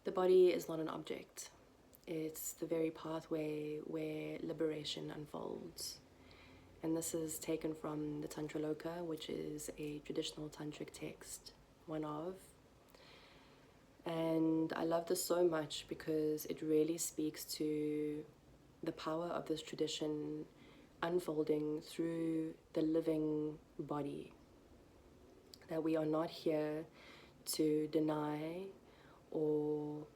The body is not an object. It's the very pathway where liberation unfolds. And this is taken from the Tantra Loka, which is a traditional tantric text, one of. And I love this so much because it really speaks to the power of this tradition unfolding through the living body. That we are not here to deny or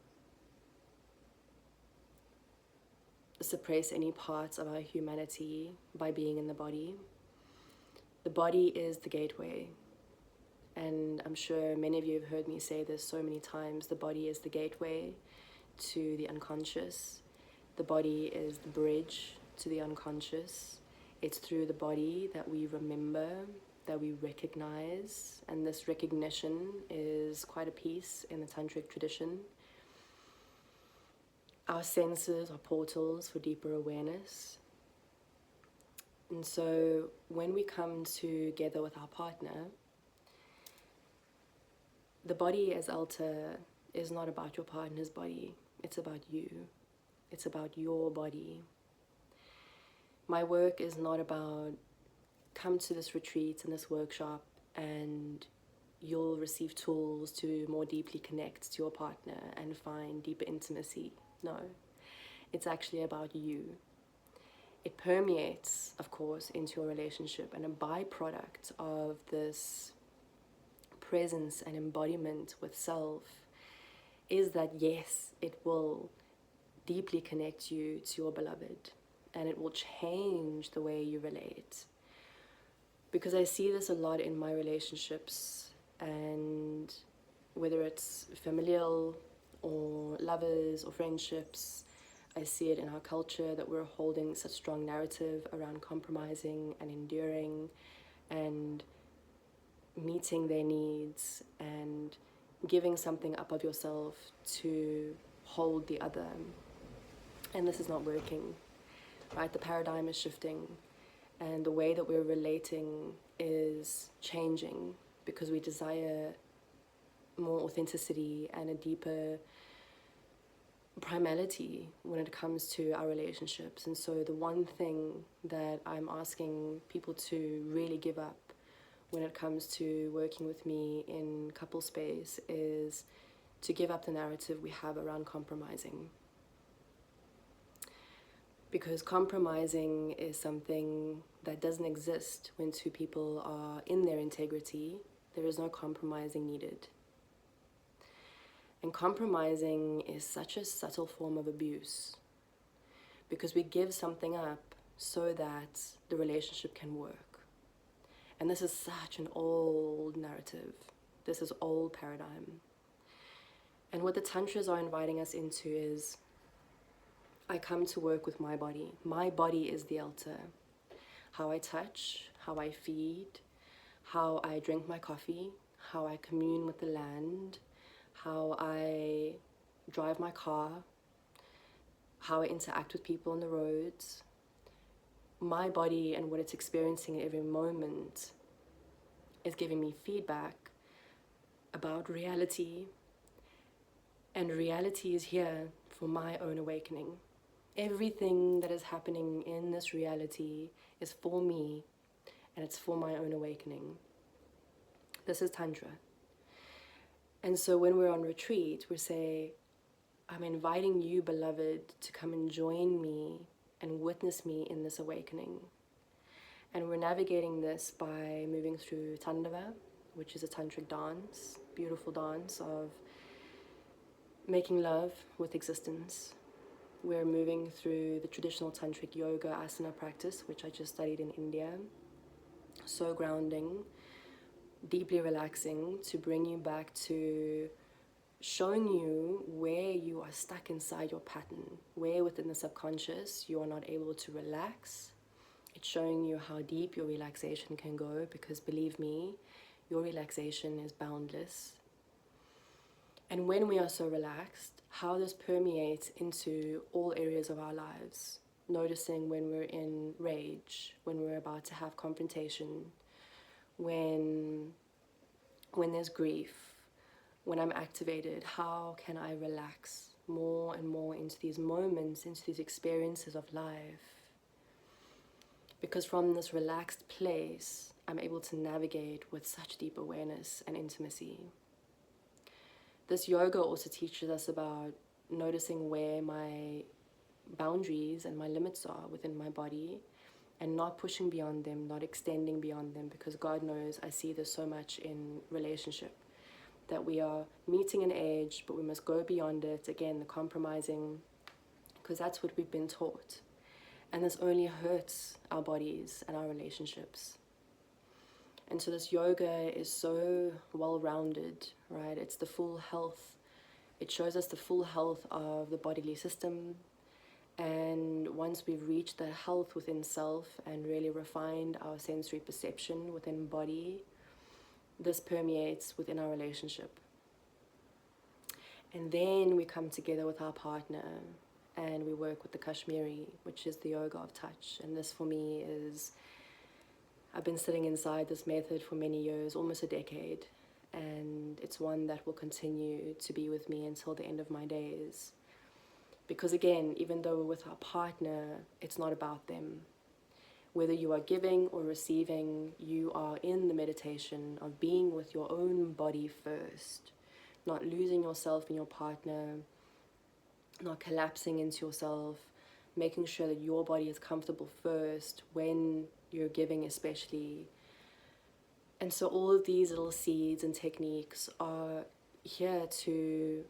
suppress any parts of our humanity by being in the body. The body is the gateway. And I'm sure many of you have heard me say this so many times. The body is the gateway to the unconscious. The body is the bridge to the unconscious. It's through the body that we remember, that we recognize. And this recognition is quite a piece in the tantric tradition. Our senses are portals for deeper awareness. And so when we come together with our partner, the body as altar is not about your partner's body. It's about you. It's about your body. My work is not about come to this retreat and this workshop and you'll receive tools to more deeply connect to your partner and find deeper intimacy. No, it's actually about you. It permeates, of course, into your relationship, and a byproduct of this presence and embodiment with self is that, yes, it will deeply connect you to your beloved, and it will change the way you relate. Because I see this a lot in my relationships, and whether it's familial or lovers or friendships, I see it in our culture that we're holding such strong narrative around compromising and enduring and meeting their needs and giving something up of yourself to hold the other. And this is not working, right? The paradigm is shifting and the way that we're relating is changing because we desire more authenticity and a deeper primality when it comes to our relationships. And so the one thing that I'm asking people to really give up when it comes to working with me in couple space is to give up the narrative we have around compromising. Because compromising is something that doesn't exist when two people are in their integrity. There is no compromising needed. And compromising is such a subtle form of abuse because we give something up so that the relationship can work. And this is such an old narrative. This is old paradigm. And what the Tantras are inviting us into is, I come to work with my body. My body is the altar. How I touch, how I feed, how I drink my coffee, how I commune with the land, how I drive my car, how I interact with people on the roads. My body and what it's experiencing at every moment is giving me feedback about reality. And reality is here for my own awakening. Everything that is happening in this reality is for me and it's for my own awakening. This is Tantra. And so when we're on retreat, we say, I'm inviting you, beloved, to come and join me and witness me in this awakening. And we're navigating this by moving through Tandava, which is a tantric dance, beautiful dance of making love with existence. We're moving through the traditional tantric yoga asana practice, which I just studied in India. So grounding, deeply relaxing to bring you back to showing you where you are stuck inside your pattern, where within the subconscious you are not able to relax. It's showing you how deep your relaxation can go, because believe me, your relaxation is boundless. And when we are so relaxed, how this permeates into all areas of our lives. Noticing when we're in rage, when we're about to have confrontation, when there's grief, when I'm activated, how can I relax more and more into these moments, into these experiences of life? Because from this relaxed place, I'm able to navigate with such deep awareness and intimacy. This yoga also teaches us about noticing where my boundaries and my limits are within my body, and not pushing beyond them, not extending beyond them, because God knows I see this so much in relationship, that we are meeting an age, but we must go beyond it. Again, the compromising, because that's what we've been taught. And this only hurts our bodies and our relationships. And so this yoga is so well-rounded, right? It's the full health. It shows us the full health of the bodily system. And once we've reached the health within self and really refined our sensory perception within body, this permeates within our relationship. And then we come together with our partner and we work with the Kashmiri, which is the yoga of touch. And this for me is, I've been sitting inside this method for many years, almost a decade. And it's one that will continue to be with me until the end of my days. Because again, even though we're with our partner, it's not about them. Whether you are giving or receiving, you are in the meditation of being with your own body first, not losing yourself in your partner, not collapsing into yourself, making sure that your body is comfortable first when you're giving especially. And so all of these little seeds and techniques are here to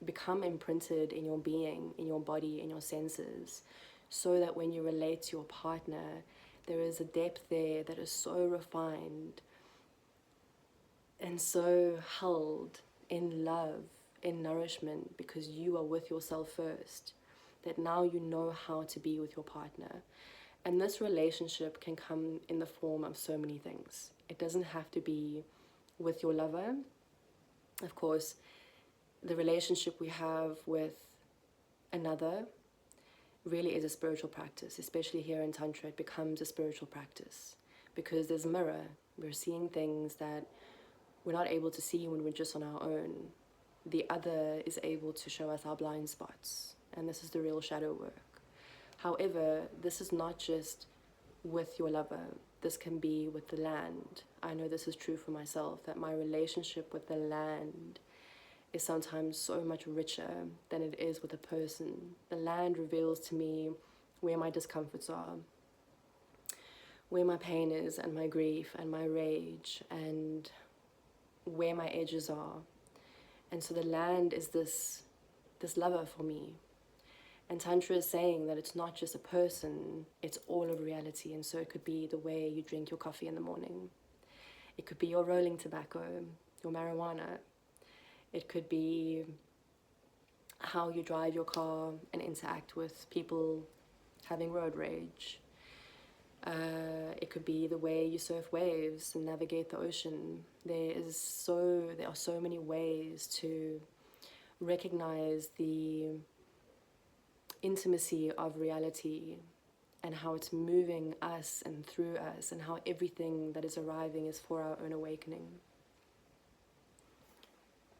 become imprinted in your being, in your body, in your senses, so that when you relate to your partner, there is a depth there that is so refined and so held in love, in nourishment, because you are with yourself first, that now you know how to be with your partner. And this relationship can come in the form of so many things. It doesn't have to be with your lover. Of course, the relationship we have with another really is a spiritual practice. Especially here in Tantra, it becomes a spiritual practice because there's a mirror. We're seeing things that we're not able to see when we're just on our own. The other is able to show us our blind spots, and this is the real shadow work. However, this is not just with your lover. This can be with the land. I know this is true for myself, that my relationship with the land is sometimes so much richer than it is with a person. The land reveals to me where my discomforts are, where my pain is, and my grief, and my rage, and where my edges are. And so the land is this lover for me. And Tantra is saying that it's not just a person, it's all of reality. And so it could be the way you drink your coffee in the morning. It could be your rolling tobacco, your marijuana. It could be how you drive your car and interact with people having road rage. It could be the way you surf waves and navigate the ocean. There are so many ways to recognize the intimacy of reality and how it's moving us and through us, and how everything that is arriving is for our own awakening.